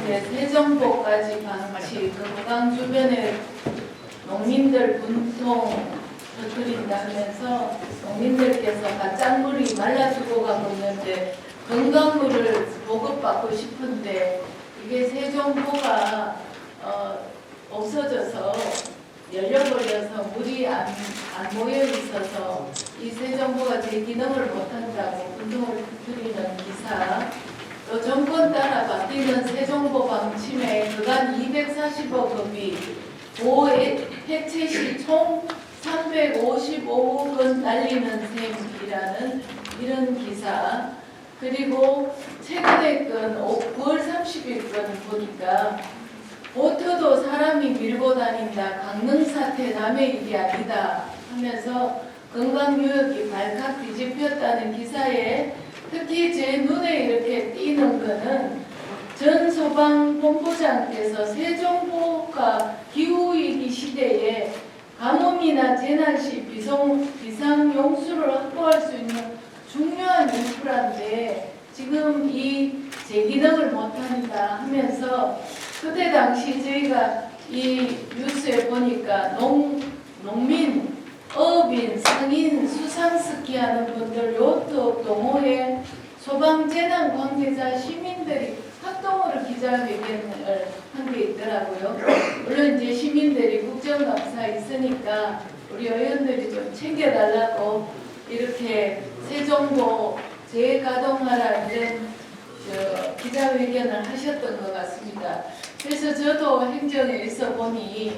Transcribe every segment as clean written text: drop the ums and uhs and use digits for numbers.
이제 세정보까지 방치, 건강 주변에 농민들 분통 터뜨린다면서 농민들께서 가짠물이 말라 죽어가고 있는데 건강물을 보급받고 싶은데 이게 세정보가 없어져서 열려버려서 물이 안 모여 있어서 이 세정보가 제 기능을 못한다고 분통을 터뜨리는 기사, 또 정권 따라 바뀌는 세정보 방침에 그간 240억 급이 보호 해체 시 총 355억 원 날리는 셈이라는 이런 기사, 그리고 최근에 건 9월 30일 건 보니까 보트도 사람이 밀고 다닌다, 강릉 사태 남의 일이 아니다 하면서 건강유역이 발칵 뒤집혔다는 기사에 특히 제 눈에 이렇게 띄는 거는 전 소방본부장께서 세정보가 기후위기 시대에 가뭄이나 재난 시 비상용수를 확보할 수 있는 중요한 인프라인데 지금 이 제기능을 못한다 하면서 그때 당시 저희가 이 뉴스에 보니까 농민, 어업인, 상인, 수상스키 하는 분들, 요트업, 동호회, 소방재난 관계자, 시민들이 합동으로 기자회견을 한 게 있더라고요. 물론 이제 시민들이 국정감사 있으니까 우리 의원들이 좀 챙겨달라고 이렇게 세정보 재가동하라 이런 기자회견을 하셨던 것 같습니다. 그래서 저도 행정에 있어 보니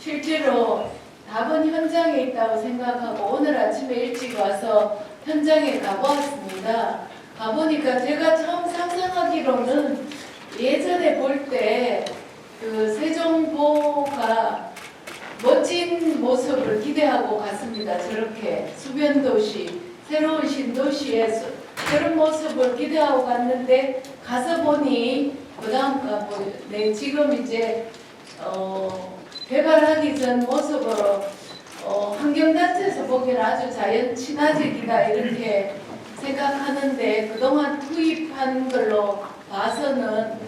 실제로 답은 현장에 있다고 생각하고 오늘 아침에 일찍 와서 현장에 가보았습니다. 가보니까 제가 처음 상상하기로는 예전에 볼 때 그 세정보가 멋진 모습을 기대하고 갔습니다. 저렇게 수변도시, 새로운 신도시에 그런 모습을 기대하고 갔는데 가서 보니 지금 이제 개발하기 전 모습으로 환경단체에서 보기에는 아주 자연 친화적이다 이렇게 생각하는데 그동안 투입한 걸로 봐서는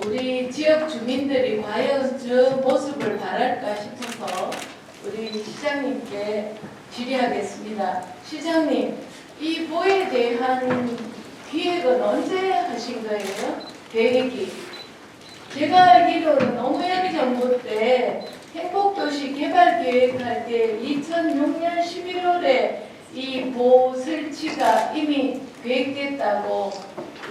우리 지역 주민들이 과연 저 모습을 바랄까 싶어서 우리 시장님께 질의하겠습니다. 시장님, 이 보에 대한 기획은 언제 하신 거예요? 계획이? 제가 알기로는 노무현 정부 때 행복도시 개발 계획할 때 2006년 11월에 이 보 설치가 이미 계획됐다고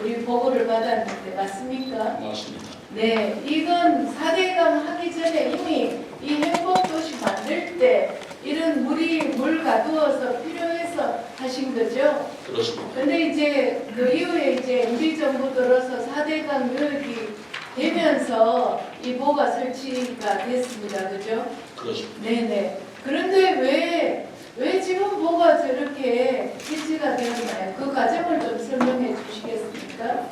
우리 보고를 받았는데 맞습니까? 맞습니다. 네, 이건 4대강 하기 전에 이미 이 행복도시 만들 때 이런 물 가두어서 필요해서 하신 거죠? 그렇습니다. 근데 이제 그 이후에 이제 우리 정부 들어서 4대강 요역이 되면서 이 보가 설치가 됐습니다. 그죠? 그렇습니다. 네네. 그런데 왜 지금 보가 저렇게 실시가 되었나요? 그 과정을 좀 설명해 주시겠습니까?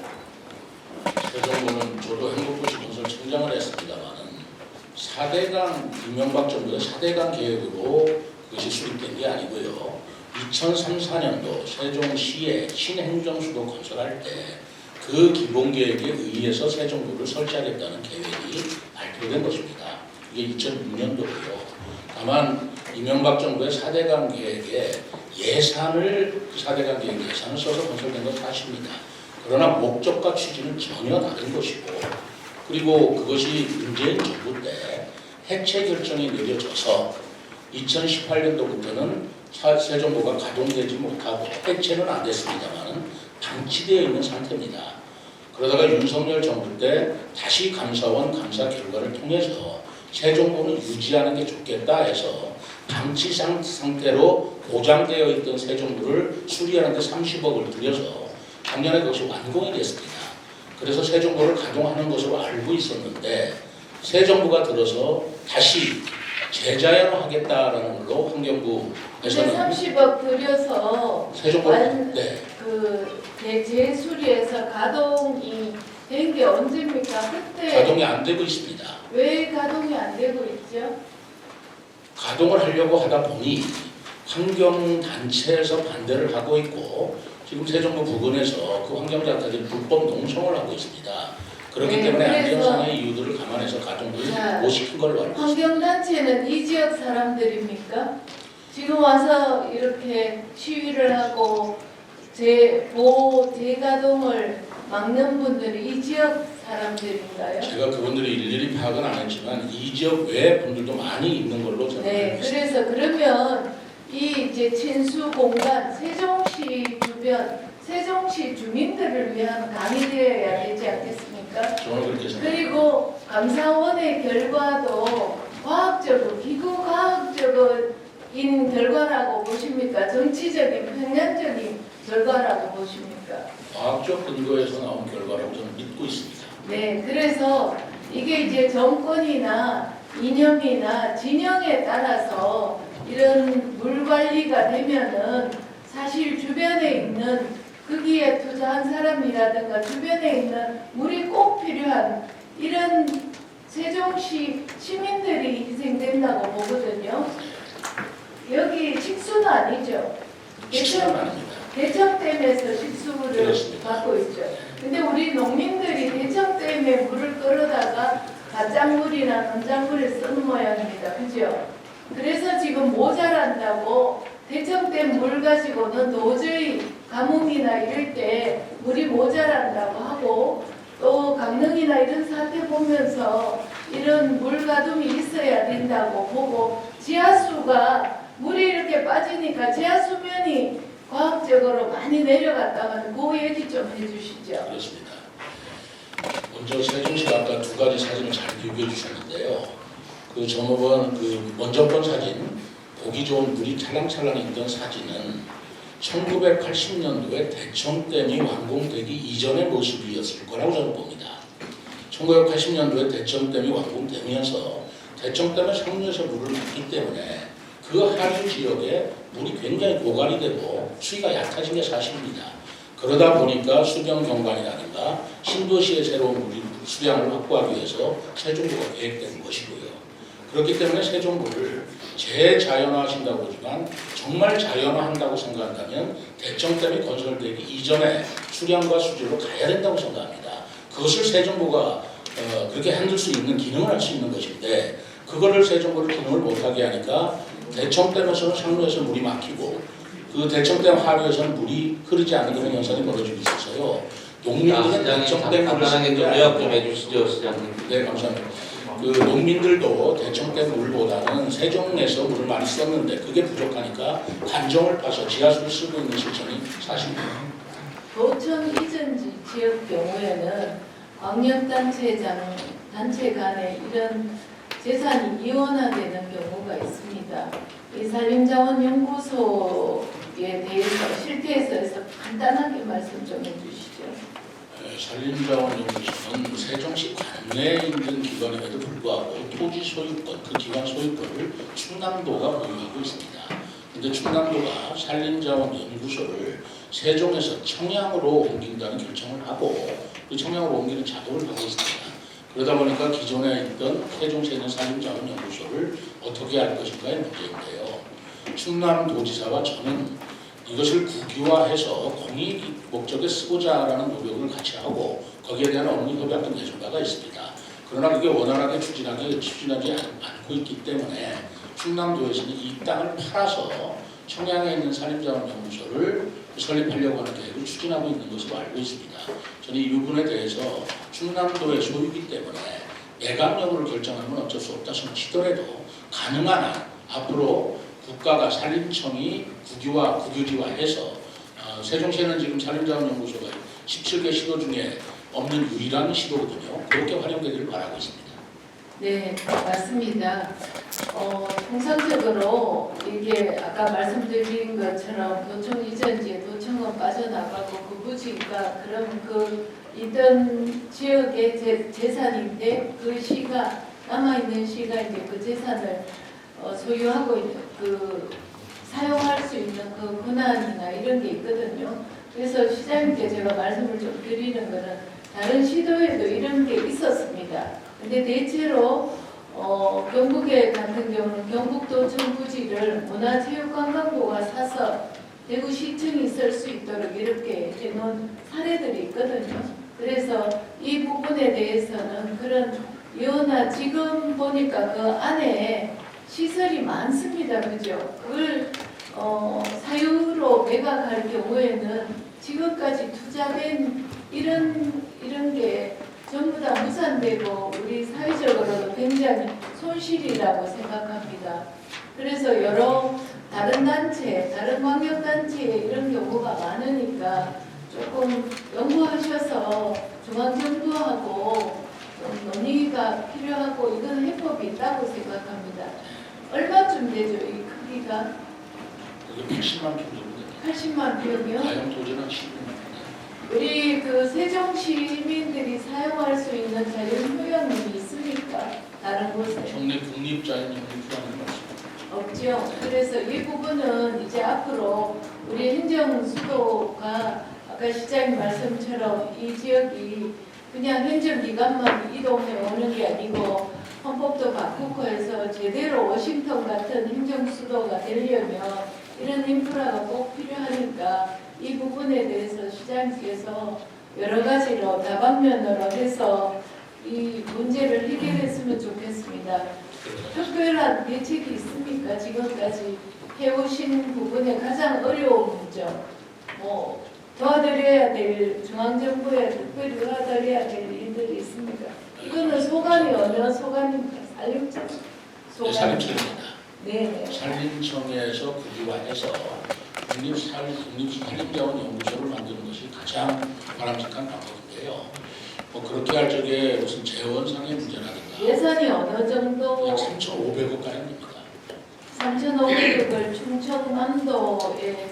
세정부는 저도 행복도시 건설청장을 했습니다만은 4대강 이명박 정부의 4대강 계획으로 그것이 수립된 게 아니고요. 2003, 4년도 세종시에 신행정수도 건설할 때 그 기본 계획에 의해서 세정부를 설치하겠다는 계획이 발표된 것입니다. 이게 2006년도고요. 다만 이명박 정부의 4대강 계획에 예산을 4대강 계획 예산을 써서 건설된 건 사실입니다. 그러나 목적과 취지는 전혀 다른 것이고, 그리고 그것이 문재인 정부 때 해체 결정이 내려져서 2018년도부터는 세정부가 가동되지 못하고 해체는 안 됐습니다만 방치되어 있는 상태입니다. 그러다가 윤석열 정부 때 다시 감사원 감사 결과를 통해서 세정부는 유지하는 게 좋겠다 해서 방치 상태로 보장되어 있던 세정부를 수리하는 데 30억을 들여서 작년에 그것이 완공이 됐습니다. 그래서 세정부를 가동하는 것으로 알고 있었는데 세정부가 들어서 다시 재자연화하겠다라는 걸로 환경부에서는 30억 들여서 세정부 재수리해서 가동이 된 게 언제입니까? 그때 가동이 안 되고 있습니다. 왜 가동이 안 되고 있죠? 가동을 하려고 하다 보니 환경단체에서 반대를 하고 있고 지금 세정부 부근에서 그 환경단체들이 불법 농성을 하고 있습니다. 그렇기 네, 때문에 그래서 안전상의 이유들을 감안해서 가정부를 자, 못 시킨 걸로 알고 있습니다. 환경단체는 이 지역 사람들입니까? 지금 와서 이렇게 시위를 하고 재가동을 막는 분들이 이 지역 사람들인가요? 제가 그분들이 일일이 파악은 안 했지만 이 지역 외 분들도 많이 있는 걸로 저는 네, 알고 있습니다. 그래서 그러면 이 이제 친수 공간 세종시 주변 세종시 주민들을 위한 강이 되어야 되지 않겠습니까? 저는 그렇게 생각합니다. 그리고 감사원의 결과도 과학적으로 비과학적인 결과라고 보십니까? 정치적인 편향적인 결과라고 보십니까? 과학적 근거에서 나온 결과라고 저는 믿고 있습니다. 네, 그래서 이게 이제 정권이나 이념이나 진영에 따라서 이런 물 관리가 되면은 사실 주변에 있는 거기에 투자한 사람이라든가 주변에 있는 물이 꼭 필요한 이런 세종시 시민들이 희생된다고 보거든요. 여기 식수는 아니죠. 식수는 아닙니다. 대청댐에서 식수를 그렇습니다. 받고 있죠. 근데 우리 농민들이 대청댐에 물을 끌어다가 가짜물이나 농작물에 쓰는 모양입니다. 그죠? 그래서 지금 모자란다고 대청댐 물 가지고는 도저히 가뭄이나 이럴 때 물이 모자란다고 하고 또 강릉이나 이런 사태 보면서 이런 물 가둠이 있어야 된다고 보고 지하수가 물이 이렇게 빠지니까 지하수면이 과학적으로 많이 내려갔다면 그 얘기 좀 해주시죠. 그렇습니다. 먼저 세종시가 아까 두 가지 사진을 잘 비교해 주셨는데요. 그 전번 먼저 본 사진, 보기 좋은 물이 찰랑찰랑 있던 사진은 1980년도에 대청댐이 완공되기 이전의 모습이었을 거라고 저는 봅니다. 1980년도에 대청댐이 완공되면서 대청댐은 상류에서 물을 받기 때문에 그 하류 지역에 물이 굉장히 고갈이 되고 수위가 얕아진 게 사실입니다. 그러다 보니까 수변 경관이라든가 신도시의 새로운 물 수량을 확보하기 위해서 세종부가 계획된 것이고요. 그렇기 때문에 세종부를 재자연화하신다고 하지만 정말 자연화한다고 생각한다면 대청댐이 건설되기 이전에 수량과 수질로 가야 된다고 생각합니다. 그것을 세종부가 그렇게 handle 수 있는 기능을 할 수 있는 것인데 그거를 세종부를 기능을 못하게 하니까 대청댐에서는 상류에서 물이 막히고 그 대청댐 하류에서는 물이 흐르지 않는 그런 현상이 벌어지고 있어서요. 농민들은 대청댐 물을 쓰는 게 요약 좀 아니고 해주시죠, 시장님. 네, 감사합니다. 그 농민들도 대청댐 물보다는 세종에서 물을 많이 썼는데 그게 부족하니까 관정을 파서 지하수를 쓰고 있는 실정이 사실입니다. 도청 이전 지역 경우에는 광역단체 간에 이런 재산이 이원화되는 경우가 있습니다. 이 산림자원연구소에 대해서 실태에서 간단하게 말씀 좀 해주시죠. 산림자원연구소는 세종시 관내에 있는 기관임에도 불구하고 토지 소유권, 그 기관 소유권을 충남도가 보유하고 있습니다. 그런데 충남도가 산림자원연구소를 세종에서 청양으로 옮긴다는 결정을 하고 그 청양으로 옮기는 작업을 하고 있습니다. 그러다 보니까 기존에 있던 세종시에 있는 산림자원연구소를 어떻게 할 것인가의 문제인데요. 충남도지사와 저는 이것을 국유화해서 공익 목적에 쓰고자 하는 노력을 같이 하고 거기에 대한 업무 협약도 맺은 바가 있습니다. 그러나 그게 원활하게 추진하지 않고 있기 때문에 충남도에서는 이 땅을 팔아서 청양에 있는 산림자원연구소를 설립하려고 하는 계획을 추진하고 있는 것으로 알고 있습니다. 저는 이 부분에 대해서 충남도의 소유이기 때문에 매각 여부를 결정하면 어쩔 수 없다 치더라도 가능한 한 앞으로 국가가 산림청이 국유지화해서 세종시에는 지금 산림자원연구소가 17개 시도 중에 없는 유일한 시도거든요. 그렇게 활용되기를 바라고 있습니다. 네, 맞습니다. 통상적으로 이게 아까 말씀드린 것처럼 도청 이전지에 도청은 빠져나가고 그 부지가 그럼 그 있던 지역의 재산인데 그 시가 남아있는 시가 이제 그 재산을 소유하고 있는 그 사용할 수 있는 그 권한이나 이런 게 있거든요. 그래서 시장님께 제가 말씀을 좀 드리는 거는 다른 시도에도 이런 게 있었습니다. 근데 대체로 경북에 같은 경우는 경북도청 부지를 문화체육관광부가 사서 대구시청이 쓸 수 있도록 이렇게 해놓은 사례들이 있거든요. 그래서 이 부분에 대해서는 그런 이혼화 지금 보니까 그 안에 시설이 많습니다. 그죠? 그걸 사유로 매각할 경우에는 지금까지 투자된 이런 게 전부 다 무산되고 우리 사회적으로도 굉장히 손실이라고 생각합니다. 그래서 여러 다른 단체, 다른 광역단체에 이런 경우가 많으니까 조금 연구하셔서 중앙정부하고 좀 논의가 필요하고 이건 해법이 있다고 생각합니다. 얼마쯤 되죠? 이 크기가? 그게 80만 평 정도 됩니다. 80만 평이요? 가용 토지는 10만 우리 그 세종 시민들이 사용할 수 있는 자연 휴양림이 있습니까? 다른 곳에? 평내 국립자연 영유휴양은 없습니다. 없죠. 그래서 이 부분은 이제 앞으로 우리 행정수도가 아까 시장님 말씀처럼 이 지역이 그냥 행정기관만 이동해 오는 게 아니고 헌법도 바꾸고 해서 제대로 워싱턴 같은 행정수도가 되려면 이런 인프라가 꼭 필요하니까 이 부분에 대해서 시장님께서 여러 가지로 다방면으로 해서 이 문제를 해결했으면 좋겠습니다. 특별한 대책이 있습니까? 지금까지 해오신 부분에 가장 어려운 문제, 뭐 도와드려야 될 중앙정부에 특별히 도와드려야 될 일들이 있습니까? 이거는 소관이 어느 소관입니까? 산림청 소관. 산림청입니다. 네. 산림청에서 국유화해서 국립산림자원연구소를 만드는 것이 가장 바람직한 방법인데요. 뭐 그렇게 할 적에 무슨 재원상의 문제라든가 예산이 어느 정도? 약 3,500억 가량 됩니다. 3,500억을 충청남도에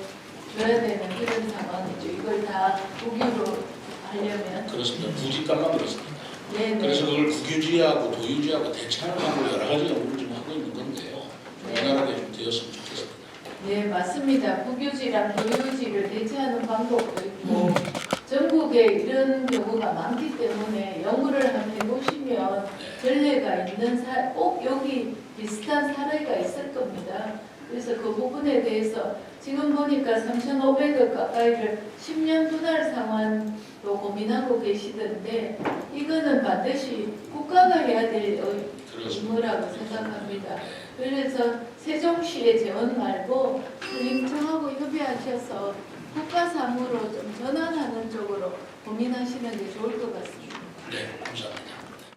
줘야 되는 그런 상황이죠. 이걸 다 국유로 하려면. 그렇습니다. 부지값만 그렇습니다. 네네. 그래서 그걸 국유지하고 도유지하고 대체하는 방법 여러 가지 연구를 좀 하고 있는 건데요. 원활하게 좀 되었으면 좋겠습니다. 네, 맞습니다. 국유지랑 도유지를 대체하는 방법도 있고 전국에 이런 경우가 많기 때문에 연구를 한번 해보시면 전례가 있는 꼭 여기 비슷한 사례가 있을 겁니다. 그래서 그 부분에 대해서 지금 보니까 3,500억 가까이를 10년 분할 상환도 고민하고 계시던데 이거는 반드시 국가가 해야 될 의무라고 생각합니다. 그래서 세종시의 재원 말고 산림청하고 협의하셔서 국가 사무로 좀 전환하는 쪽으로 고민하시는 게 좋을 것 같습니다. 네, 감사합니다.